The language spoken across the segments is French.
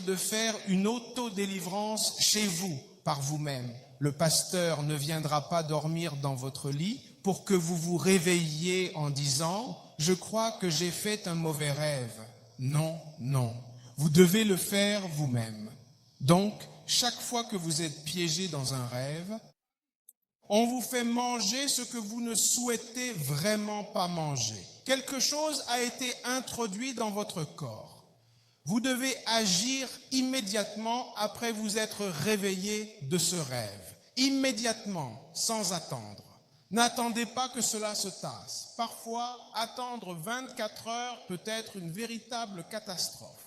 de faire une auto-délivrance chez vous, par vous-même. Le pasteur ne viendra pas dormir dans votre lit pour que vous vous réveilliez en disant « Je crois que j'ai fait un mauvais rêve ». Non, non. Vous devez le faire vous-même. Donc, chaque fois que vous êtes piégé dans un rêve, on vous fait manger ce que vous ne souhaitez vraiment pas manger. Quelque chose a été introduit dans votre corps. Vous devez agir immédiatement après vous être réveillé de ce rêve. Immédiatement, sans attendre. N'attendez pas que cela se tasse. Parfois, attendre 24 heures peut être une véritable catastrophe.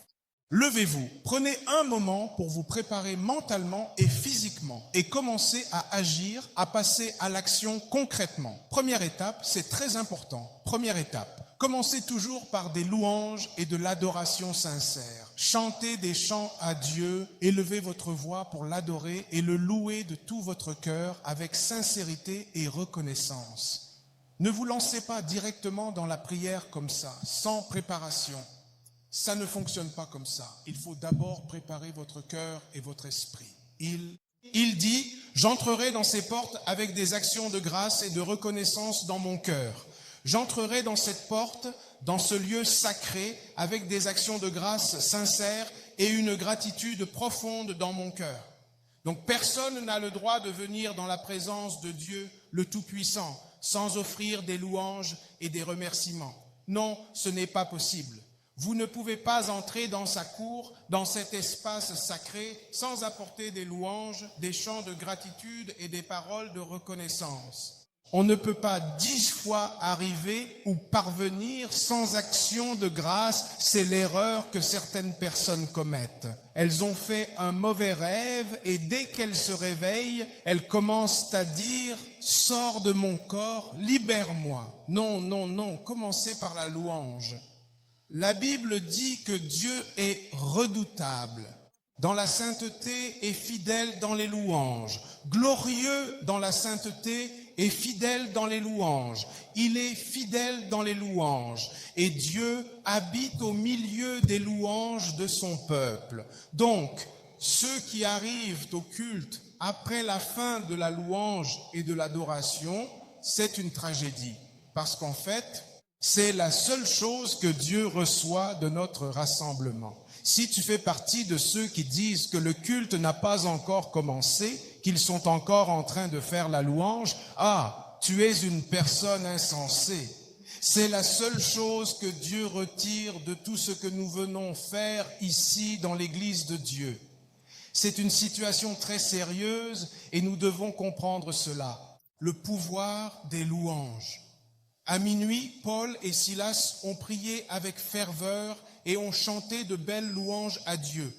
Levez-vous, prenez un moment pour vous préparer mentalement et physiquement et commencez à agir, à passer à l'action concrètement. Première étape, c'est très important. Première étape, commencez toujours par des louanges et de l'adoration sincère. Chantez des chants à Dieu, élevez votre voix pour l'adorer et le louer de tout votre cœur avec sincérité et reconnaissance. Ne vous lancez pas directement dans la prière comme ça, sans préparation. Ça ne fonctionne pas comme ça. Il faut d'abord préparer votre cœur et votre esprit. Il dit, j'entrerai dans ces portes avec des actions de grâce et de reconnaissance dans mon cœur. J'entrerai dans cette porte, dans ce lieu sacré, avec des actions de grâce sincères et une gratitude profonde dans mon cœur. Donc personne n'a le droit de venir dans la présence de Dieu, le Tout-Puissant, sans offrir des louanges et des remerciements. Non, ce n'est pas possible. Vous ne pouvez pas entrer dans sa cour, dans cet espace sacré, sans apporter des louanges, des chants de gratitude et des paroles de reconnaissance. On ne peut pas 10 fois arriver ou parvenir sans action de grâce. C'est l'erreur que certaines personnes commettent. Elles ont fait un mauvais rêve et dès qu'elles se réveillent, elles commencent à dire « Sors de mon corps, libère-moi ». Non, non, non, commencez par la louange. La Bible dit que Dieu est redoutable dans la sainteté et fidèle dans les louanges, glorieux dans la sainteté et fidèle dans les louanges. Il est fidèle dans les louanges et Dieu habite au milieu des louanges de son peuple. Donc, ceux qui arrivent au culte après la fin de la louange et de l'adoration, c'est une tragédie parce qu'en fait, c'est la seule chose que Dieu reçoit de notre rassemblement. Si tu fais partie de ceux qui disent que le culte n'a pas encore commencé, qu'ils sont encore en train de faire la louange, tu es une personne insensée. C'est la seule chose que Dieu retire de tout ce que nous venons faire ici dans l'Église de Dieu. C'est une situation très sérieuse et nous devons comprendre cela. Le pouvoir des louanges. À minuit, Paul et Silas ont prié avec ferveur et ont chanté de belles louanges à Dieu.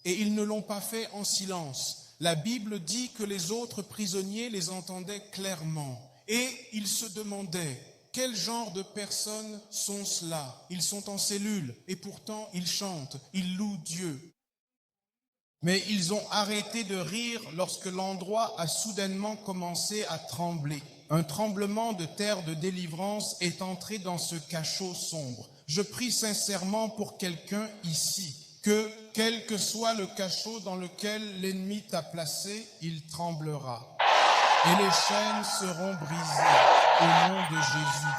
Et ils ne l'ont pas fait en silence. La Bible dit que les autres prisonniers les entendaient clairement. Et ils se demandaient, quel genre de personnes sont cela? Ils sont en cellule et pourtant ils chantent, ils louent Dieu. Mais ils ont arrêté de rire lorsque l'endroit a soudainement commencé à trembler. Un tremblement de terre de délivrance est entré dans ce cachot sombre. Je prie sincèrement pour quelqu'un ici, que, quel que soit le cachot dans lequel l'ennemi t'a placé, il tremblera. Et les chaînes seront brisées au nom de Jésus.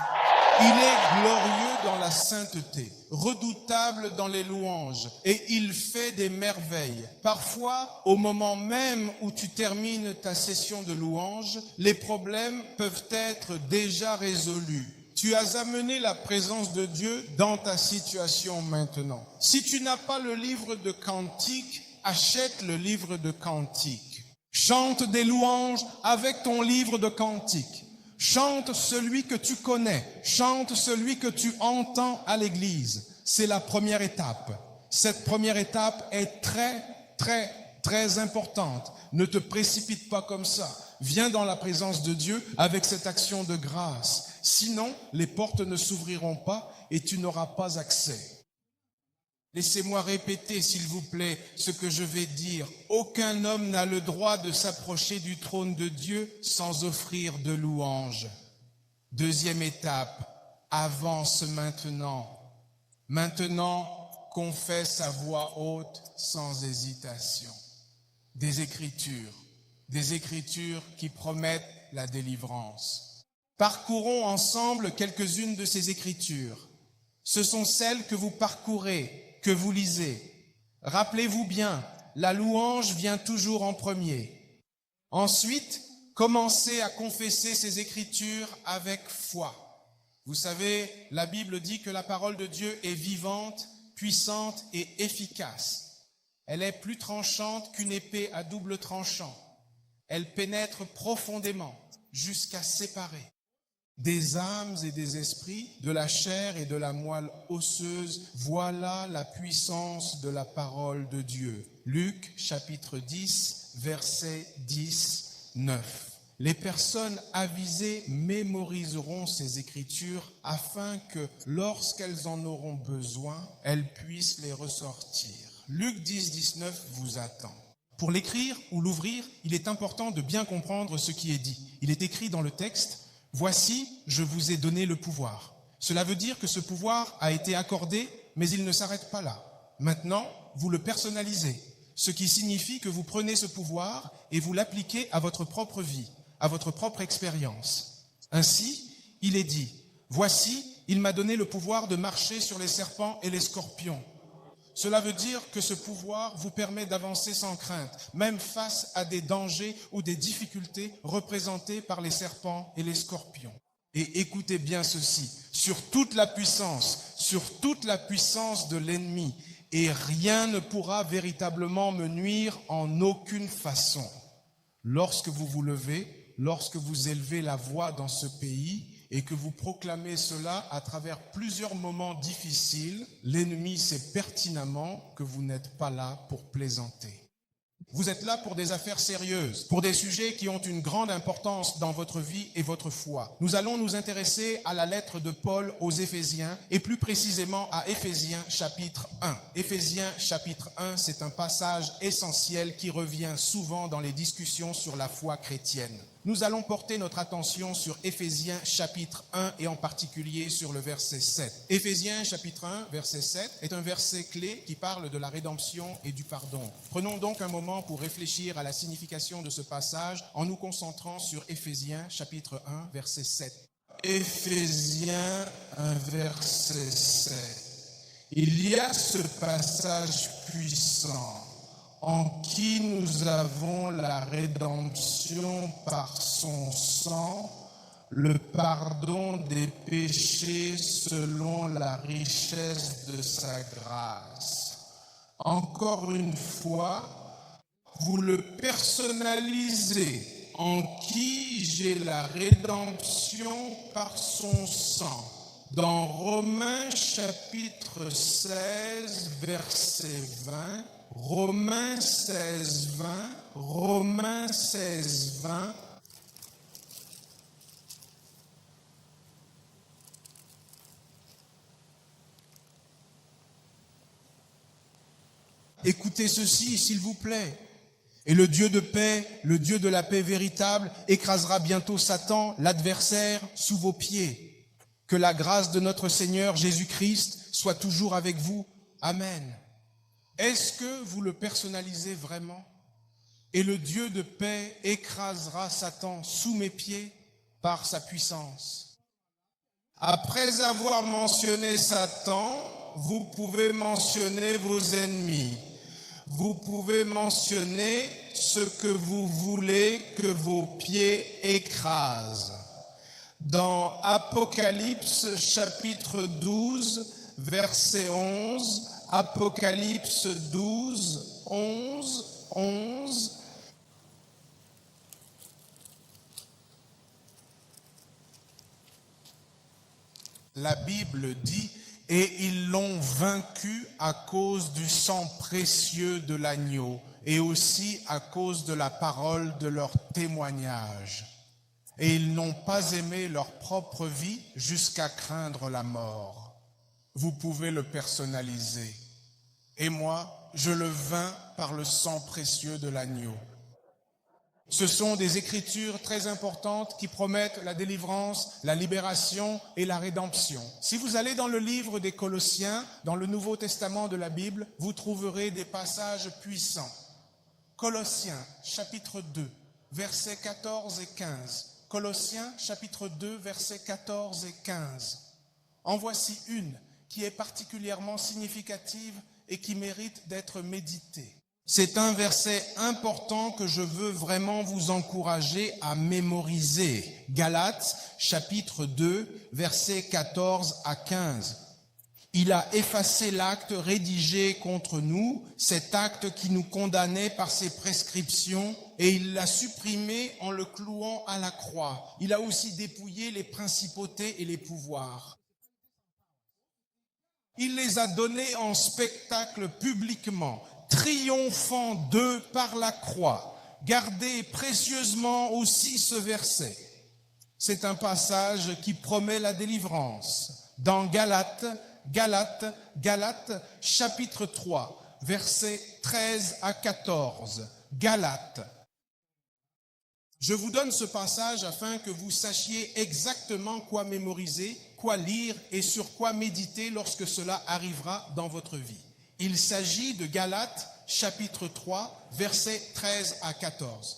Il est glorieux dans la sainteté, redoutable dans les louanges, et il fait des merveilles. Parfois, au moment même où tu termines ta session de louanges, les problèmes peuvent être déjà résolus. Tu as amené la présence de Dieu dans ta situation maintenant. Si tu n'as pas le livre de Cantiques, achète le livre de Cantiques. Chante des louanges avec ton livre de Cantiques. Chante celui que tu connais, chante celui que tu entends à l'église. C'est la première étape. Cette première étape est très importante. Ne te précipite pas comme ça. Viens dans la présence de Dieu avec cette action de grâce. Sinon, les portes ne s'ouvriront pas et tu n'auras pas accès. Laissez-moi répéter, s'il vous plaît, ce que je vais dire. Aucun homme n'a le droit de s'approcher du trône de Dieu sans offrir de louanges. Deuxième étape, avance maintenant. Maintenant, confesse à voix haute sans hésitation. Des Écritures qui promettent la délivrance. Parcourons ensemble quelques-unes de ces Écritures. Ce sont celles que vous parcourez, que vous lisez. Rappelez-vous bien, la louange vient toujours en premier. Ensuite, commencez à confesser ces Écritures avec foi. Vous savez, la Bible dit que la parole de Dieu est vivante, puissante et efficace. Elle est plus tranchante qu'une épée à double tranchant. Elle pénètre profondément jusqu'à séparer des âmes et des esprits, de la chair et de la moelle osseuse. Voilà la puissance de la parole de Dieu. Luc chapitre 10, verset 10, 9. Les personnes avisées mémoriseront ces Écritures afin que, lorsqu'elles en auront besoin, elles puissent les ressortir. Luc 10, 19 vous attend. Pour l'écrire ou l'ouvrir, il est important de bien comprendre ce qui est dit. Il est écrit dans le texte « Voici, je vous ai donné le pouvoir ». Cela veut dire que ce pouvoir a été accordé, mais il ne s'arrête pas là. Maintenant, vous le personnalisez, ce qui signifie que vous prenez ce pouvoir et vous l'appliquez à votre propre vie, à votre propre expérience. Ainsi, il est dit « Voici, il m'a donné le pouvoir de marcher sur les serpents et les scorpions ». Cela veut dire que ce pouvoir vous permet d'avancer sans crainte, même face à des dangers ou des difficultés représentés par les serpents et les scorpions. Et écoutez bien ceci, sur toute la puissance de l'ennemi, et rien ne pourra véritablement me nuire en aucune façon. Lorsque vous vous levez, lorsque vous élevez la voix dans ce pays, et que vous proclamez cela à travers plusieurs moments difficiles, l'ennemi sait pertinemment que vous n'êtes pas là pour plaisanter. Vous êtes là pour des affaires sérieuses, pour des sujets qui ont une grande importance dans votre vie et votre foi. Nous allons nous intéresser à la lettre de Paul aux Éphésiens et plus précisément à Éphésiens chapitre 1. Éphésiens chapitre 1, c'est un passage essentiel qui revient souvent dans les discussions sur la foi chrétienne. Nous allons porter notre attention sur Éphésiens chapitre 1 et en particulier sur le verset 7. Éphésiens chapitre 1, verset 7 est un verset clé qui parle de la rédemption et du pardon. Prenons donc un moment pour réfléchir à la signification de ce passage en nous concentrant sur Éphésiens chapitre 1, verset 7. Éphésiens 1, verset 7. Il y a ce passage puissant en qui nous avons la rédemption par son sang, le pardon des péchés selon la richesse de sa grâce. Encore une fois, vous le personnalisez, en qui j'ai la rédemption par son sang. Dans Romains chapitre 16, verset 20, Romains 16, 20, Romains 16, 20. Écoutez ceci, s'il vous plaît. Et le Dieu de paix, le Dieu de la paix véritable, écrasera bientôt Satan, l'adversaire, sous vos pieds. Que la grâce de notre Seigneur Jésus-Christ soit toujours avec vous. Amen. Est-ce que vous le personnalisez vraiment? Et le Dieu de paix écrasera Satan sous mes pieds par sa puissance. Après avoir mentionné Satan, vous pouvez mentionner vos ennemis. Vous pouvez mentionner ce que vous voulez que vos pieds écrasent. Dans Apocalypse chapitre 12, verset 11, Apocalypse 12, 11, 11. La Bible dit « Et ils l'ont vaincu à cause du sang précieux de l'agneau et aussi à cause de la parole de leur témoignage. Et ils n'ont pas aimé leur propre vie jusqu'à craindre la mort. » Vous pouvez le personnaliser. Et moi, je le vains par le sang précieux de l'agneau. Ce sont des écritures très importantes qui promettent la délivrance, la libération et la rédemption. Si vous allez dans le livre des Colossiens, dans le Nouveau Testament de la Bible, vous trouverez des passages puissants. Colossiens, chapitre 2, versets 14 et 15. Colossiens, chapitre 2, versets 14 et 15. En voici une qui est particulièrement significative et qui mérite d'être méditée. C'est un verset important que je veux vraiment vous encourager à mémoriser. Galates, chapitre 2, versets 14 à 15. Il a effacé l'acte rédigé contre nous, cet acte qui nous condamnait par ses prescriptions, et il l'a supprimé en le clouant à la croix. Il a aussi dépouillé les principautés et les pouvoirs. Il les a donnés en spectacle publiquement, triomphant d'eux par la croix. Gardez précieusement aussi ce verset. C'est un passage qui promet la délivrance. Dans Galates, chapitre 3, versets 13 à 14. Galates. Je vous donne ce passage afin que vous sachiez exactement quoi mémoriser, quoi lire et sur quoi méditer lorsque cela arrivera dans votre vie. Il s'agit de Galates, chapitre 3, versets 13 à 14.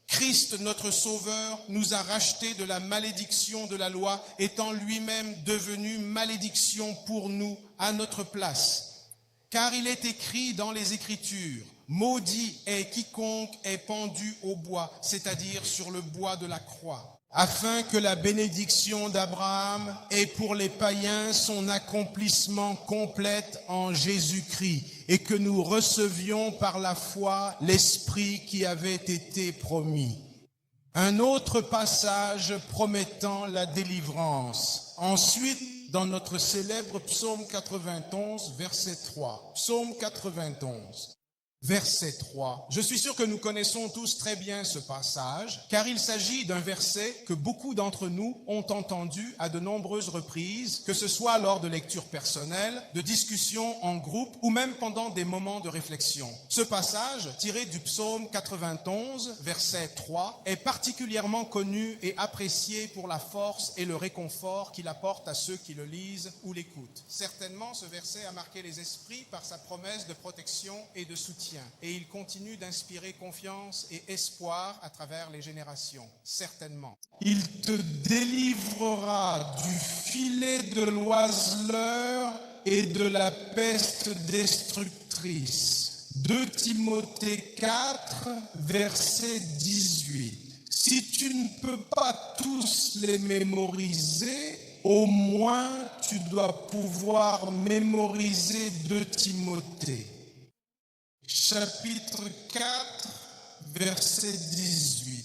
Christ, notre Sauveur, nous a rachetés de la malédiction de la loi, étant lui-même devenu malédiction pour nous à notre place. Car il est écrit dans les Écritures, « Maudit est quiconque est pendu au bois, c'est-à-dire sur le bois de la croix. » Afin que la bénédiction d'Abraham ait pour les païens son accomplissement complète en Jésus-Christ et que nous recevions par la foi l'Esprit qui avait été promis. Un autre passage promettant la délivrance. Ensuite, dans notre célèbre psaume 91, verset 3. Psaume 91. Verset 3. Je suis sûr que nous connaissons tous très bien ce passage, car il s'agit d'un verset que beaucoup d'entre nous ont entendu à de nombreuses reprises, que ce soit lors de lectures personnelles, de discussions en groupe ou même pendant des moments de réflexion. Ce passage, tiré du psaume 91, verset 3, est particulièrement connu et apprécié pour la force et le réconfort qu'il apporte à ceux qui le lisent ou l'écoutent. Certainement, ce verset a marqué les esprits par sa promesse de protection et de soutien. Et il continue d'inspirer confiance et espoir à travers les générations, certainement. Il te délivrera du filet de l'oiseleur et de la peste destructrice. 2 Timothée 4, verset 18. Si tu ne peux pas tous les mémoriser, au moins tu dois pouvoir mémoriser 2 Timothée. Chapitre 4, verset 18.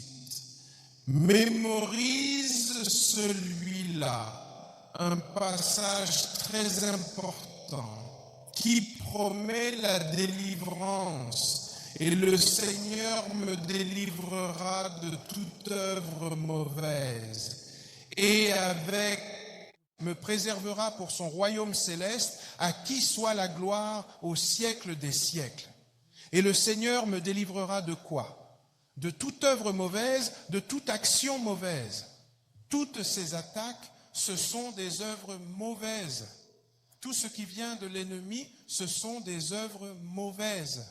Mémorise celui-là, un passage très important qui promet la délivrance. Et le Seigneur me délivrera de toute œuvre mauvaise. Et me préservera pour son royaume céleste, à qui soit la gloire au siècle des siècles. Et le Seigneur me délivrera de quoi? De toute œuvre mauvaise, de toute action mauvaise. Toutes ces attaques, ce sont des œuvres mauvaises. Tout ce qui vient de l'ennemi, ce sont des œuvres mauvaises.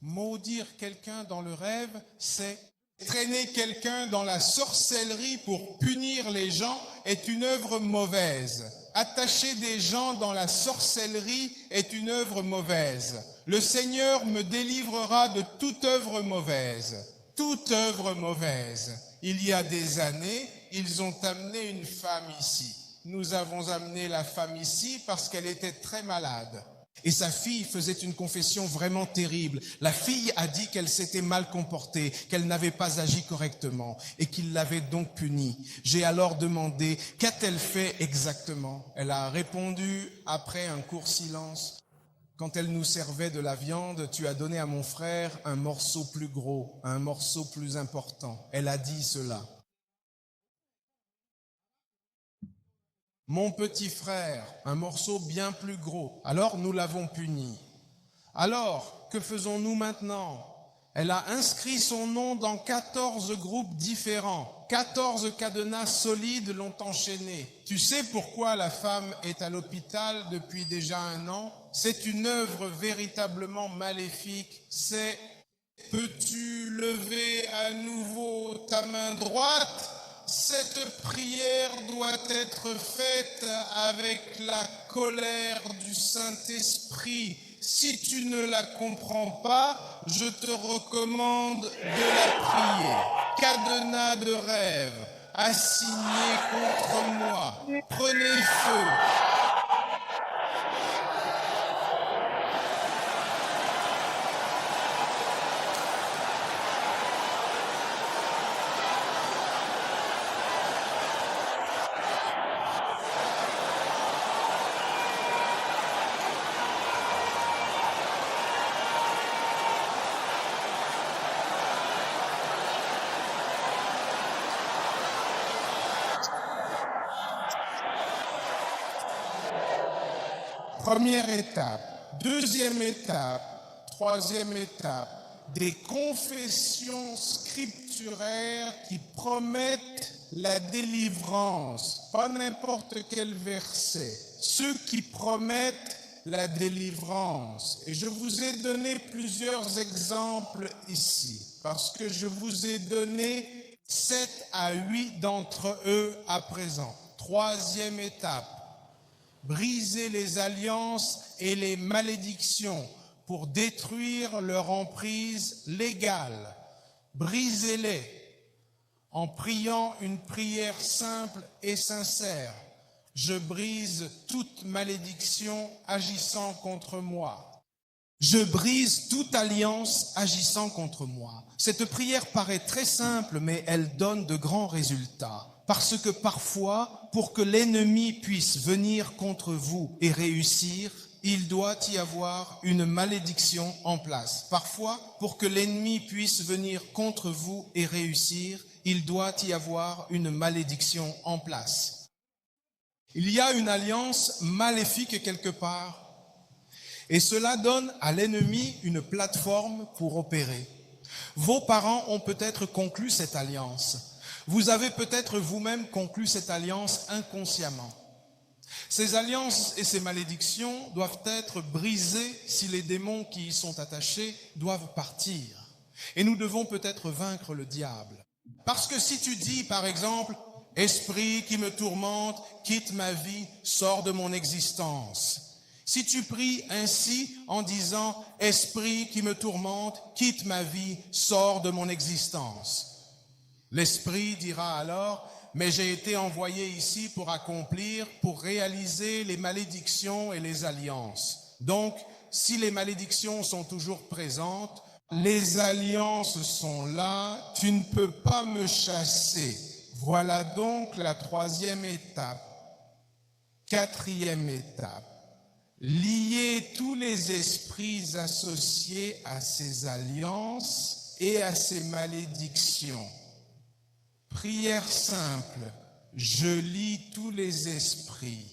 Maudire quelqu'un dans le rêve, c'est traîner quelqu'un dans la sorcellerie pour punir les gens est une œuvre mauvaise. Attacher des gens dans la sorcellerie est une œuvre mauvaise. Le Seigneur me délivrera de toute œuvre mauvaise. Toute œuvre mauvaise. Il y a des années, ils ont amené une femme ici. Nous avons amené la femme ici parce qu'elle était très malade. Et sa fille faisait une confession vraiment terrible. La fille a dit qu'elle s'était mal comportée, qu'elle n'avait pas agi correctement et qu'il l'avait donc punie. J'ai alors demandé, qu'a-t-elle fait exactement? Elle a répondu, après un court silence, quand elle nous servait de la viande, tu as donné à mon frère un morceau plus gros, un morceau plus important. Elle a dit cela. Mon petit frère, un morceau bien plus gros. Alors nous l'avons puni. Alors, que faisons-nous maintenant? Elle a inscrit son nom dans 14 groupes différents. 14 cadenas solides l'ont enchaîné. Tu sais pourquoi la femme est à l'hôpital depuis déjà 1 an? C'est une œuvre véritablement maléfique. C'est « Peux-tu lever à nouveau ta main droite ?» Cette prière doit être faite avec la colère du Saint-Esprit. Si tu ne la comprends pas, je te recommande de la prier. Cadenas de rêve, assigné contre moi, prenez feu. Première étape, deuxième étape, troisième étape, des confessions scripturaires qui promettent la délivrance, pas n'importe quel verset, ceux qui promettent la délivrance. Et je vous ai donné plusieurs exemples ici, parce que je vous ai donné 7 à 8 d'entre eux à présent. Troisième étape. Briser les alliances et les malédictions pour détruire leur emprise légale. Brisez-les en priant une prière simple et sincère. Je brise toute malédiction agissant contre moi. Je brise toute alliance agissant contre moi. Cette prière paraît très simple, mais elle donne de grands résultats. Parce que parfois, pour que l'ennemi puisse venir contre vous et réussir, il doit y avoir une malédiction en place. Parfois, pour que l'ennemi puisse venir contre vous et réussir, il doit y avoir une malédiction en place. Il y a une alliance maléfique quelque part, et cela donne à l'ennemi une plateforme pour opérer. Vos parents ont peut-être conclu cette alliance. Vous avez peut-être vous-même conclu cette alliance inconsciemment. Ces alliances et ces malédictions doivent être brisées si les démons qui y sont attachés doivent partir. Et nous devons peut-être vaincre le diable. Parce que si tu dis, par exemple, « Esprit qui me tourmente, quitte ma vie, sors de mon existence ». Si tu pries ainsi en disant « Esprit qui me tourmente, quitte ma vie, sors de mon existence ». L'Esprit dira alors, mais j'ai été envoyé ici pour accomplir, pour réaliser les malédictions et les alliances. Donc, si les malédictions sont toujours présentes, les alliances sont là, tu ne peux pas me chasser. Voilà donc la troisième étape. Quatrième étape. Lier tous les esprits associés à ces alliances et à ces malédictions. Prière simple, je lie tous les esprits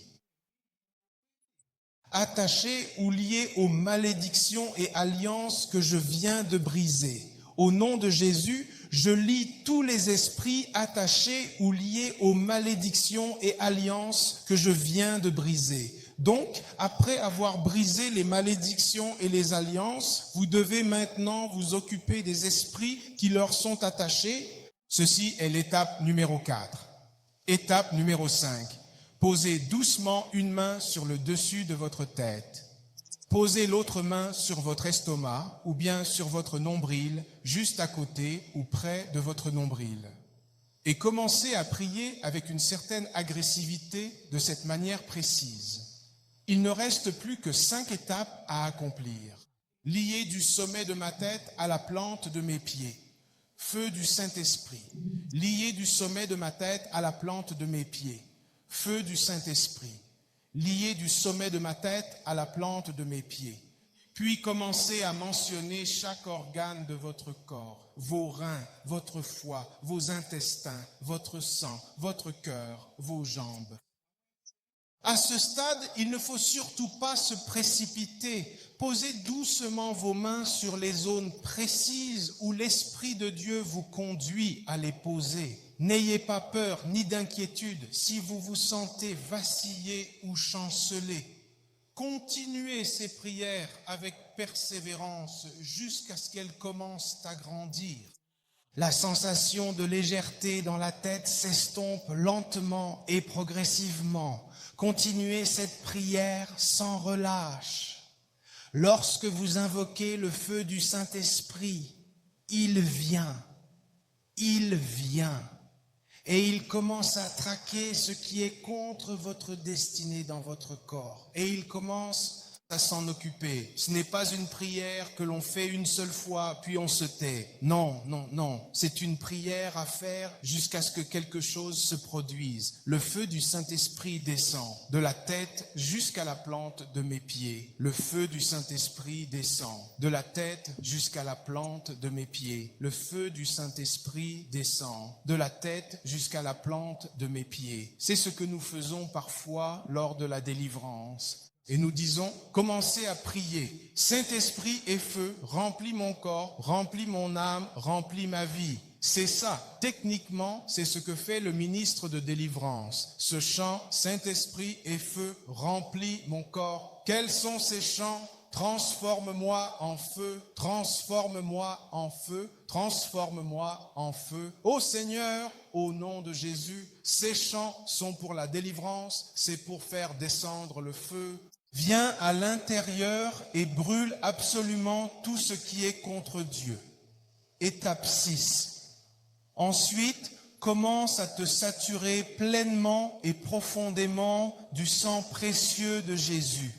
attachés ou liés aux malédictions et alliances que je viens de briser. Au nom de Jésus, je lie tous les esprits attachés ou liés aux malédictions et alliances que je viens de briser. Donc, après avoir brisé les malédictions et les alliances, vous devez maintenant vous occuper des esprits qui leur sont attachés. Ceci est l'étape numéro 4. Étape numéro 5. Posez doucement une main sur le dessus de votre tête. Posez l'autre main sur votre estomac ou bien sur votre nombril, juste à côté ou près de votre nombril. Et commencez à prier avec une certaine agressivité de cette manière précise. Il ne reste plus que 5 étapes à accomplir. Lier du sommet de ma tête à la plante de mes pieds. Feu du Saint-Esprit, lié du sommet de ma tête à la plante de mes pieds. Feu du Saint-Esprit, lié du sommet de ma tête à la plante de mes pieds. Puis commencez à mentionner chaque organe de votre corps, vos reins, votre foie, vos intestins, votre sang, votre cœur, vos jambes. À ce stade, il ne faut surtout pas se précipiter. Posez doucement vos mains sur les zones précises où l'Esprit de Dieu vous conduit à les poser. N'ayez pas peur ni d'inquiétude si vous vous sentez vaciller ou chanceler. Continuez ces prières avec persévérance jusqu'à ce qu'elles commencent à grandir. La sensation de légèreté dans la tête s'estompe lentement et progressivement. Continuez cette prière sans relâche. Lorsque vous invoquez le feu du Saint-Esprit, il vient, et il commence à traquer ce qui est contre votre destinée dans votre corps. Et il commence à s'en occuper. Ce n'est pas une prière que l'on fait une seule fois, puis on se tait. Non. C'est une prière à faire jusqu'à ce que quelque chose se produise. Le feu du Saint-Esprit descend de la tête jusqu'à la plante de mes pieds. Le feu du Saint-Esprit descend de la tête jusqu'à la plante de mes pieds. Le feu du Saint-Esprit descend de la tête jusqu'à la plante de mes pieds. C'est ce que nous faisons parfois lors de la délivrance. Et nous disons, commencez à prier. Saint-Esprit et feu, remplis mon corps, remplis mon âme, remplis ma vie. C'est ça. Techniquement, c'est ce que fait le ministre de délivrance. Ce chant, Saint-Esprit et feu, remplis mon corps. Quels sont ces chants? Transforme-moi en feu, transforme-moi en feu, transforme-moi en feu. Ô Seigneur, au nom de Jésus, ces chants sont pour la délivrance, c'est pour faire descendre le feu. Viens à l'intérieur et brûle absolument tout ce qui est contre Dieu. Étape 6. Ensuite, commence à te saturer pleinement et profondément du sang précieux de Jésus.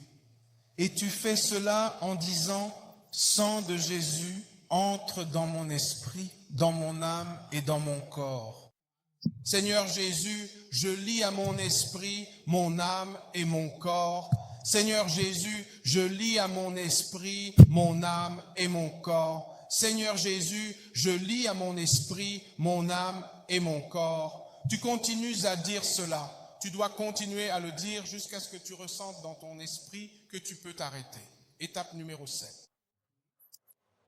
Et tu fais cela en disant, sang de Jésus, entre dans mon esprit, dans mon âme et dans mon corps. Seigneur Jésus, je lie à mon esprit, mon âme et mon corps. Seigneur Jésus, je lie à mon esprit, mon âme et mon corps. Seigneur Jésus, je lie à mon esprit, mon âme et mon corps. Tu continues à dire cela. Tu dois continuer à le dire jusqu'à ce que tu ressentes dans ton esprit que tu peux t'arrêter. Étape numéro 7.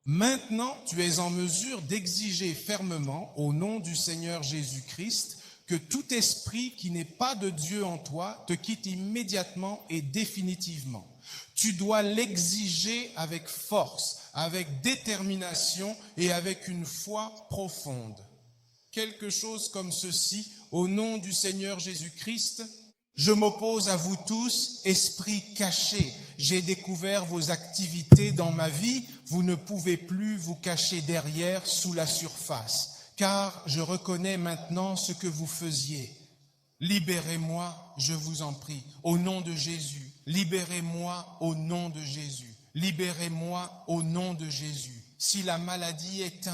Maintenant, tu es en mesure d'exiger fermement, au nom du Seigneur Jésus-Christ, que tout esprit qui n'est pas de Dieu en toi te quitte immédiatement et définitivement. Tu dois l'exiger avec force, avec détermination et avec une foi profonde. Quelque chose comme ceci, au nom du Seigneur Jésus-Christ, je m'oppose à vous tous, esprits cachés. J'ai découvert vos activités dans ma vie, vous ne pouvez plus vous cacher derrière, sous la surface. Car je reconnais maintenant ce que vous faisiez. Libérez-moi, je vous en prie, au nom de Jésus. Libérez-moi au nom de Jésus. Libérez-moi au nom de Jésus. Si la maladie est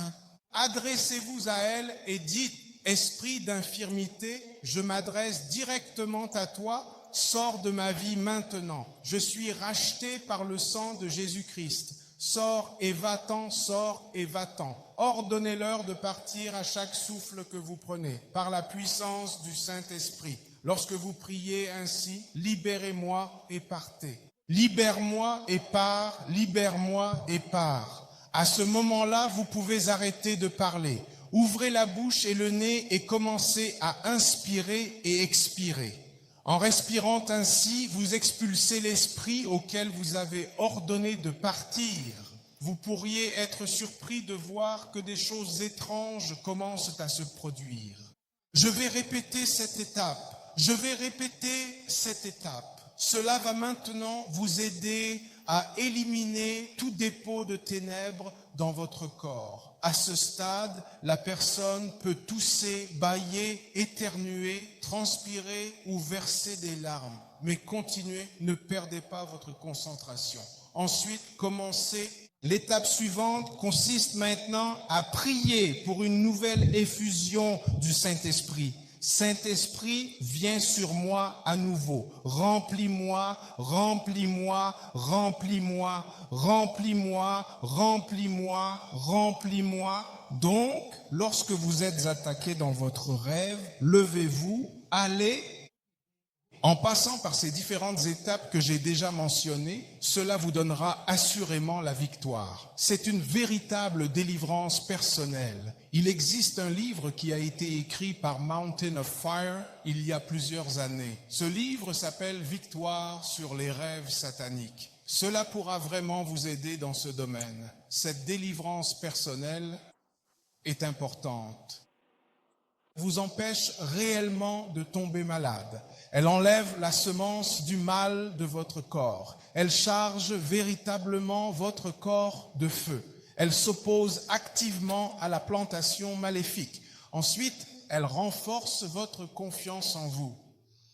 adressez-vous à elle et dites, esprit d'infirmité, je m'adresse directement à toi, sors de ma vie maintenant. Je suis racheté par le sang de Jésus-Christ. Sors et va-t'en, sors et va-t'en. Ordonnez-leur de partir à chaque souffle que vous prenez, par la puissance du Saint-Esprit. Lorsque vous priez ainsi, libérez-moi et partez. Libère-moi et pars, libère-moi et pars. À ce moment-là, vous pouvez arrêter de parler. Ouvrez la bouche et le nez et commencez à inspirer et expirer. En respirant ainsi, vous expulsez l'esprit auquel vous avez ordonné de partir. Vous pourriez être surpris de voir que des choses étranges commencent à se produire. Je vais répéter cette étape. Cela va maintenant vous aider à éliminer tout dépôt de ténèbres dans votre corps. À ce stade, la personne peut tousser, bâiller, éternuer, transpirer ou verser des larmes. Mais continuez, ne perdez pas votre concentration. Ensuite, commencez. L'étape suivante consiste maintenant à prier pour une nouvelle effusion du Saint-Esprit. Saint-Esprit, viens sur moi à nouveau. Remplis-moi, remplis-moi, remplis-moi, remplis-moi, remplis-moi, remplis-moi. Donc, lorsque vous êtes attaqué dans votre rêve, levez-vous, allez En passant par ces différentes étapes que j'ai déjà mentionnées, cela vous donnera assurément la victoire. C'est une véritable délivrance personnelle. Il existe un livre qui a été écrit par Mountain of Fire il y a plusieurs années. Ce livre s'appelle « Victoire sur les rêves sataniques ». Cela pourra vraiment vous aider dans ce domaine. Cette délivrance personnelle est importante. Vous empêche réellement de tomber malade. Elle enlève la semence du mal de votre corps. Elle charge véritablement votre corps de feu. Elle s'oppose activement à la plantation maléfique. Ensuite, elle renforce votre confiance en vous.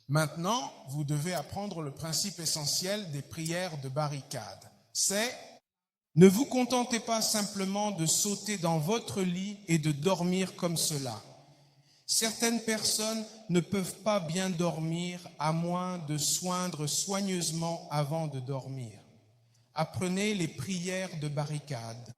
Maintenant, vous devez apprendre le principe essentiel des prières de barricade. C'est ne vous contentez pas simplement de sauter dans votre lit et de dormir comme cela. Certaines personnes ne peuvent pas bien dormir à moins de s'oindre soigneusement avant de dormir. Apprenez les prières de barricade.